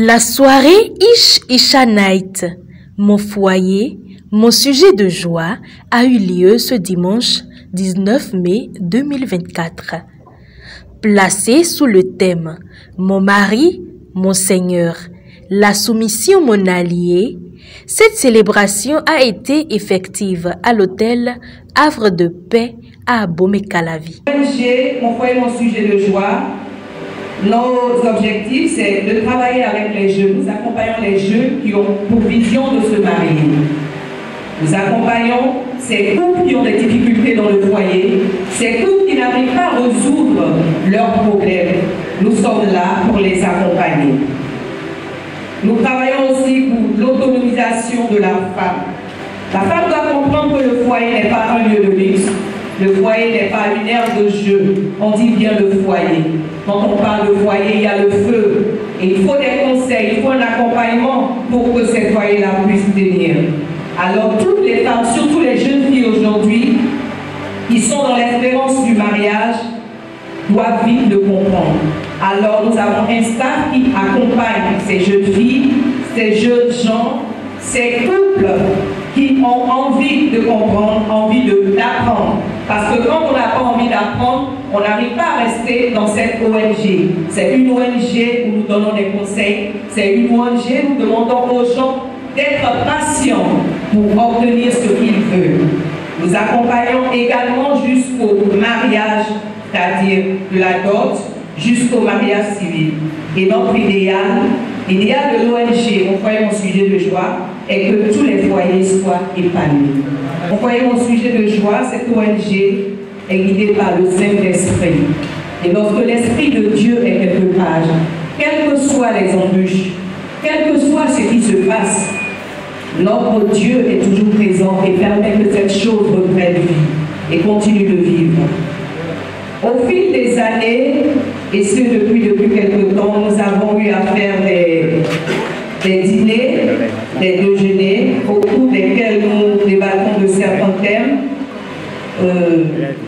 La soirée Ish Isha Night, mon foyer, mon sujet de joie, a eu lieu ce dimanche 19 mai 2024. Placé sous le thème « Mon mari, mon Seigneur, la soumission mon allié », cette célébration a été effective à l'hôtel Havre de Paix à Abomey-Calavi. Mon foyer, mon sujet de joie. Nos objectifs, c'est de travailler avec les jeunes. Nous accompagnons les jeunes qui ont pour vision de se marier. Nous accompagnons ces couples qui ont des difficultés dans le foyer, ces couples qui n'arrivent pas à résoudre leurs problèmes. Nous sommes là pour les accompagner. Nous travaillons aussi pour l'autonomisation de la femme. La femme doit comprendre que le foyer n'est pas un lieu de luxe. Le foyer n'est pas une aire de jeu. On dit bien le foyer. Quand on parle de foyer, il y a le feu. Et il faut des conseils, il faut un accompagnement pour que ces foyers-là puissent tenir. Alors toutes les femmes, surtout les jeunes filles aujourd'hui, qui sont dans l'espérance du mariage, doivent vite le comprendre. Alors nous avons un staff qui accompagne ces jeunes filles, ces jeunes gens, ces couples qui ont envie de comprendre, envie d'apprendre. Parce que quand on n'a pas envie d'apprendre, on n'arrive pas à rester dans cette ONG. C'est une ONG où nous donnons des conseils. C'est une ONG où nous demandons aux gens d'être patients pour obtenir ce qu'ils veulent. Nous accompagnons également jusqu'au mariage, c'est-à-dire de la dot, jusqu'au mariage civil. Et notre idéal de l'ONG, mon foyer, mon sujet de joie, est que tous les foyers soient épanouis. Mon foyer, mon sujet de joie, cette ONG est guidée par le Saint-Esprit. Et lorsque l'Esprit de Dieu est quelque part, quelles que soient les embûches, quel que soit ce qui se passe, notre Dieu est toujours présent et permet que cette chose reprenne vie et continue de vivre. Au fil des années, et ce depuis quelque temps, nous avons eu à faire des dîners, des déjeuners, au cours desquels nous débattons de certains thèmes,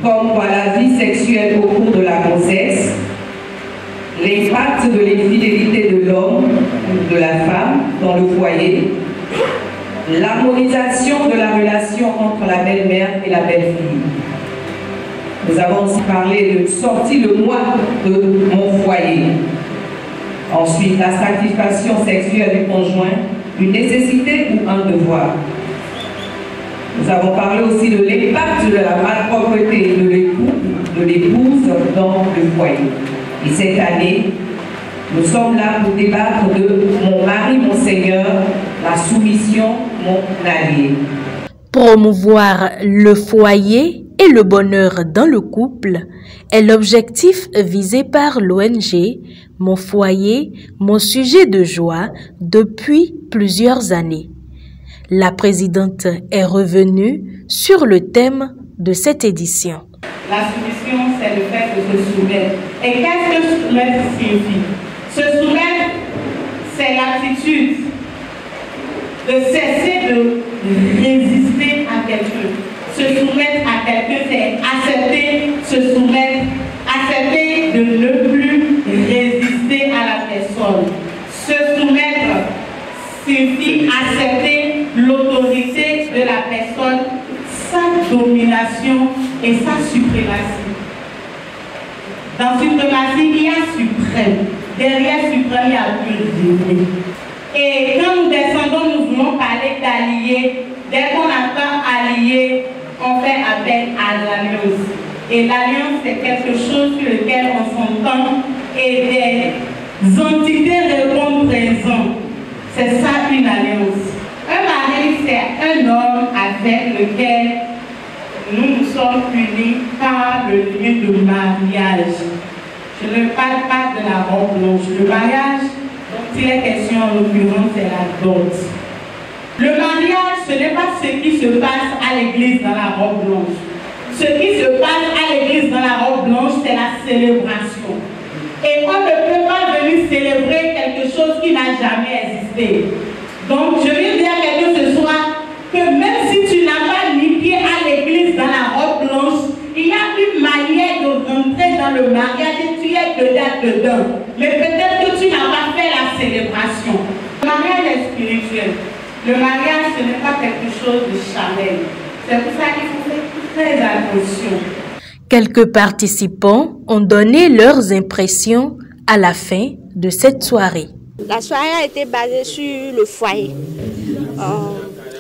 comme la vie sexuelle au cours de la grossesse, l'impact de l'infidélité de l'homme ou de la femme dans le foyer, l'harmonisation de la relation entre la belle-mère et la belle-fille. Nous avons aussi parlé de sortir le moi de mon foyer. Ensuite, la satisfaction sexuelle du conjoint, une nécessité ou un devoir. Nous avons parlé aussi de l'impact de la malpropreté de l'époux, de l'épouse dans le foyer. Et cette année, nous sommes là pour débattre de mon mari, mon Seigneur, la soumission, mon allié. Promouvoir le foyer et le bonheur dans le couple est l'objectif visé par l'ONG Mon foyer, mon sujet de joie depuis plusieurs années. La présidente est revenue sur le thème de cette édition. La soumission, c'est le fait de se soumettre. Et qu'est-ce que se soumettre signifie? Se soumettre, c'est l'attitude de cesser de résister à quelqu'un. Se soumettre à quelqu'un, c'est accepter, se soumettre, accepter de ne plus résister à la personne. Se soumettre signifie accepter l'autorité de la personne, sa domination et sa suprématie. Dans suprématie, il y a suprême. Derrière suprême, il y a pur. Et quand nous descendons, nous voulons parler d'alliés. Dès qu'on entend alliés, on fait appel à l'alliance. Et l'alliance, c'est quelque chose sur lequel on s'entend et des entités répondent présent. C'est ça une alliance. Un mari, c'est un homme avec lequel nous nous sommes unis par le lien de mariage. Je ne parle pas de la robe blanche. Le mariage, dont il est question en l'occurrence, c'est la dot. Le mariage, ce n'est pas ce qui se passe à l'église dans la robe blanche. Ce qui se passe à l'église dans la robe blanche, c'est la célébration. Et on ne peut pas venir célébrer quelque chose qui n'a jamais existé. Donc, je viens dire à quelqu'un ce soir que même si tu n'as pas mis pied à l'église dans la robe blanche, il y a une manière de rentrer dans le mariage et tu es dedans. Mais peut-être que tu n'as pas fait la célébration. Le mariage est spirituel. Le mariage, ce n'est pas quelque chose de charnel. C'est pour ça qu'il faut faire très attention. Quelques participants ont donné leurs impressions à la fin de cette soirée. La soirée a été basée sur le foyer.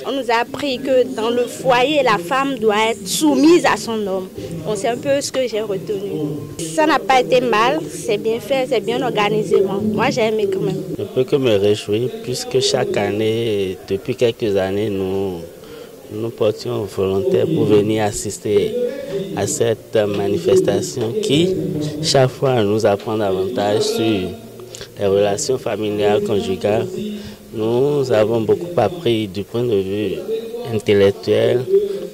On nous a appris que dans le foyer, la femme doit être soumise à son homme. Donc c'est un peu ce que j'ai retenu. Ça n'a pas été mal, c'est bien fait, c'est bien organisé. Moi j'ai aimé quand même. Je peux que me réjouir puisque chaque année, depuis quelques années, nous portions volontaires pour venir assister à cette manifestation qui, chaque fois, nous apprend davantage sur les relations familiales, conjugales. Nous avons beaucoup appris du point de vue intellectuel,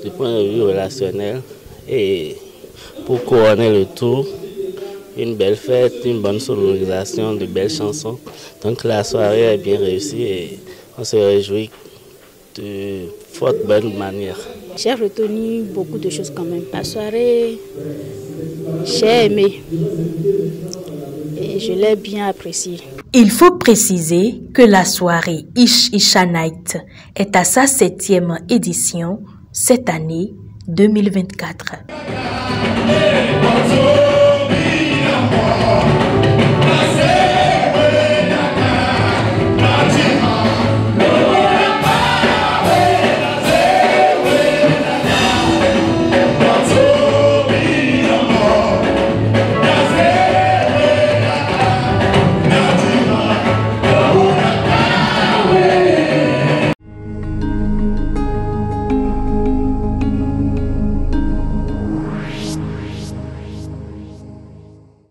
du point de vue relationnel. Et pour couronner le tout, une belle fête, une bonne sonorisation, de belles chansons. Donc la soirée est bien réussie et on se réjouit de fort bonne manière. J'ai retenu beaucoup de choses quand même. La soirée, j'ai aimé et je l'ai bien appréciée. Il faut préciser que la soirée Ish Isha Night est à sa 7e édition cette année 2024.